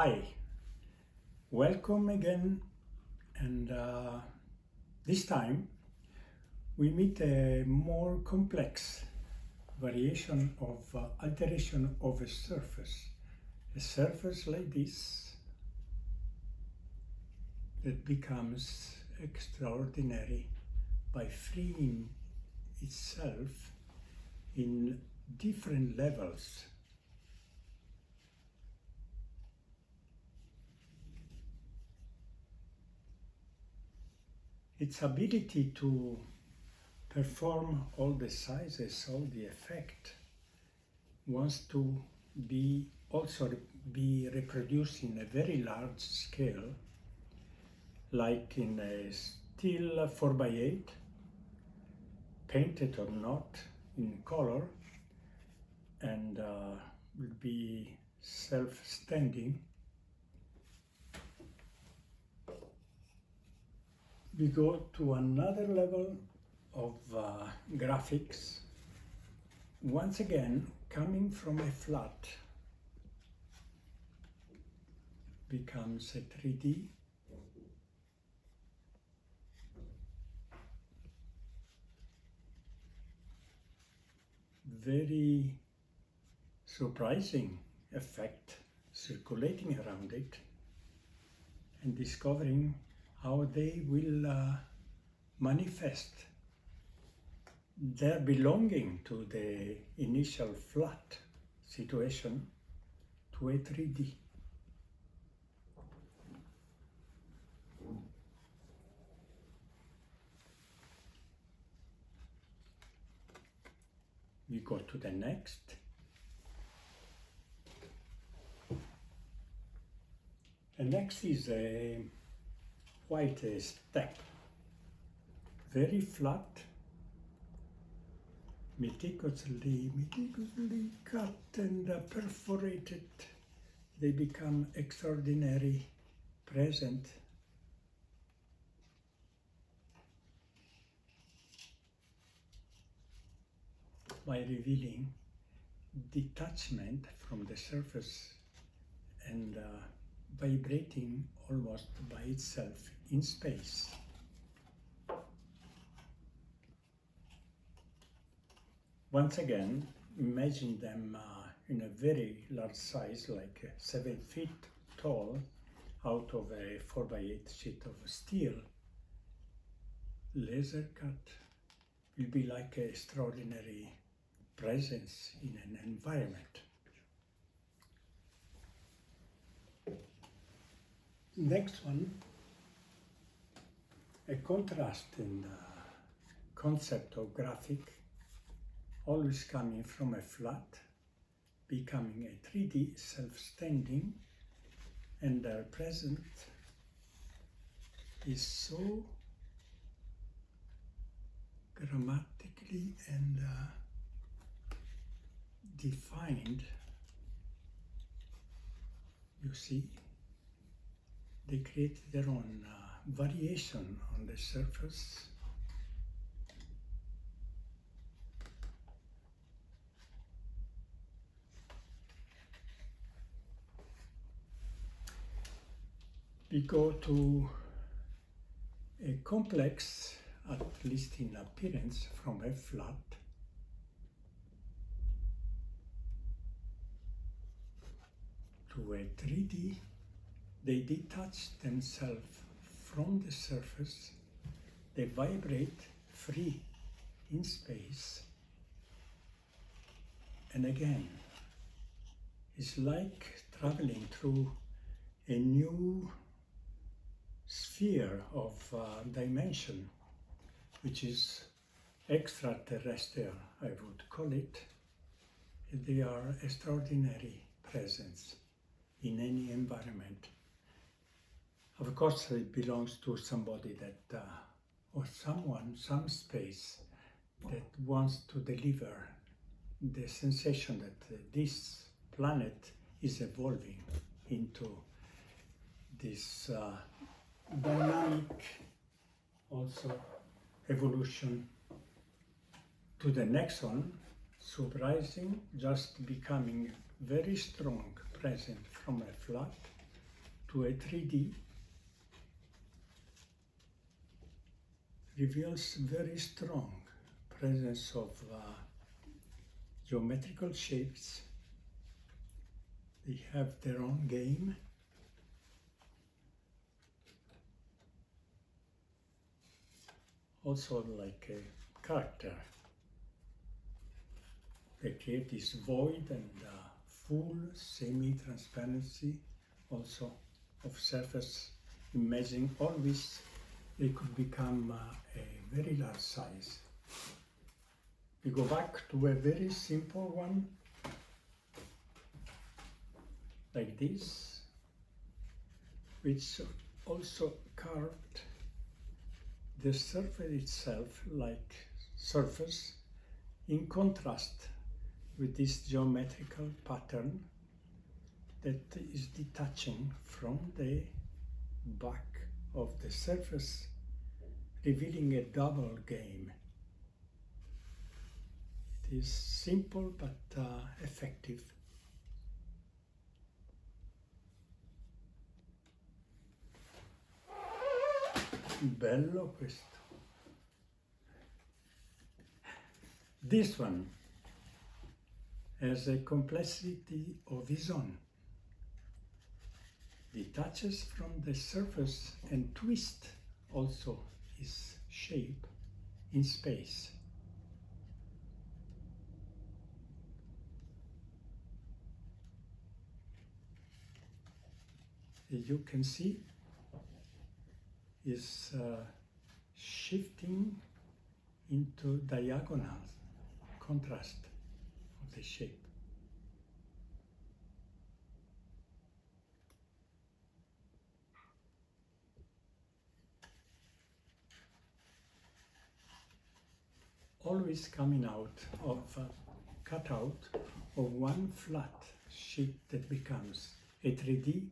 Hi, welcome again, and this time we meet a more complex variation of alteration of a surface like this that becomes extraordinary by freeing itself in different levels. Its ability to perform all the sizes, all the effect, wants to be reproduced in a very large scale, like in a steel 4x8, painted or not in color, and will be self-standing. We go to another level of graphics, once again coming from a flat, becomes a 3D, very surprising effect circulating around it, and discovering how they will manifest their belonging to the initial flat situation to a 3D. We go to the next. The next is quite a step, very flat, meticulously cut and perforated. They become extraordinary present. By revealing detachment from the surface and vibrating almost by itself in space. Once again, imagine them in a very large size, like 7 feet tall, out of a 4x8 sheet of steel. Laser cut will be like an extraordinary presence in an environment. Next one, a contrast in the concept of graphic, always coming from a flat, becoming a 3D self-standing, and their present is so grammatically and defined. You see, they create their own variation on the surface. We go to a complex, at least in appearance, from a flat to a 3D. They detach themselves from the surface, they vibrate free in space, and again, it's like traveling through a new sphere of dimension, which is extraterrestrial, I would call it. They are extraordinary presence in any environment. Of course, it belongs to somebody that, or someone, some space that wants to deliver the sensation that this planet is evolving into this dynamic also evolution. To the next one, surprising, just becoming very strong present from a flat to a 3D reveals very strong presence of geometrical shapes. They have their own game. Also like a character. They create this void and full semi-transparency also of surface. Imagine always they could become a very large size. We go back to a very simple one, like this, which also carved the surface itself like surface in contrast with this geometrical pattern that is detaching from the back of the surface, revealing a double game. It is simple but effective. Bello questo. This one has a complexity of its own. Detaches from the surface and twists also its shape in space. As you can see, is shifting into diagonal contrast of the shape. Always coming out of cutout of one flat sheet that becomes a 3D,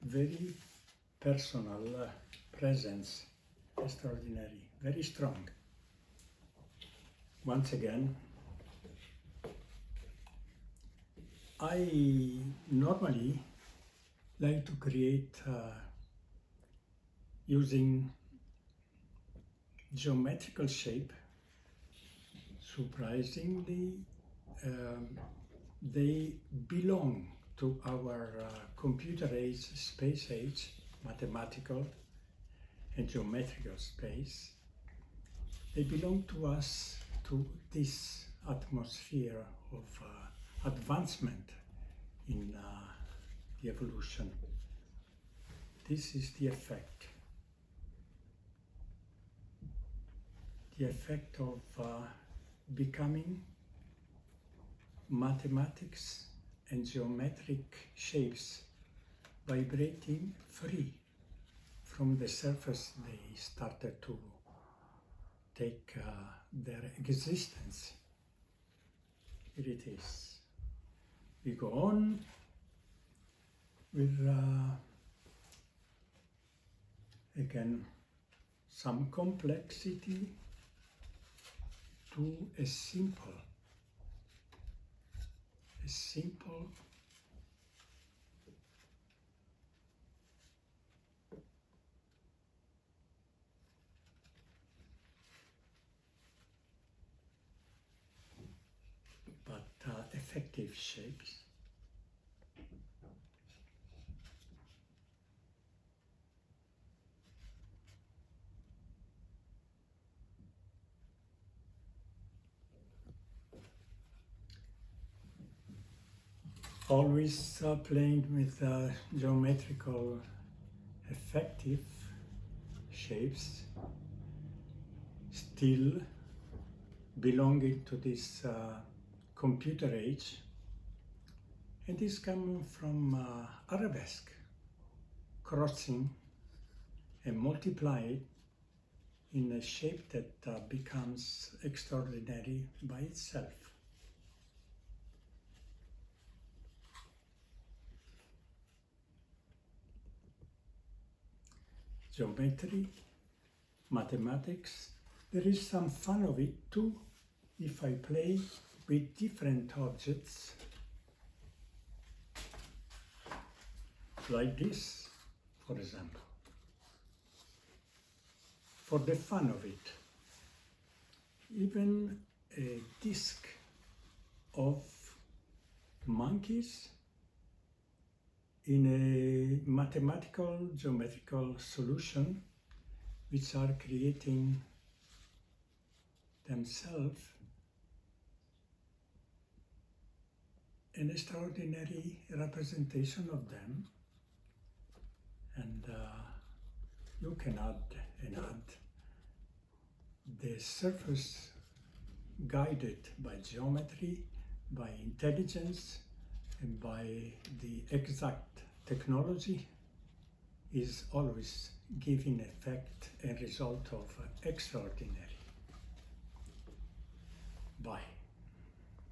very personal presence, extraordinary, very strong. Once again, I normally like to create using geometrical shape. Surprisingly, they belong to our computer age, space age, mathematical and geometrical space. They belong to us, to this atmosphere of advancement in the evolution. This is the effect. The effect of becoming mathematics and geometric shapes vibrating free from the surface they started to take their existence. Here it is. We go on with again some complexity to a simple but effective shapes. Always playing with geometrical effective shapes, still belonging to this computer age, and is coming from arabesque, crossing and multiplied in a shape that becomes extraordinary by itself. Geometry, mathematics, there is some fun of it too if I play with different objects like this, for example. For the fun of it, even a disk of monkeys in a mathematical geometrical solution which are creating themselves an extraordinary representation of them, and you can add the surface guided by geometry, by intelligence, and by the exact technology is always giving effect and result of extraordinary. Bye.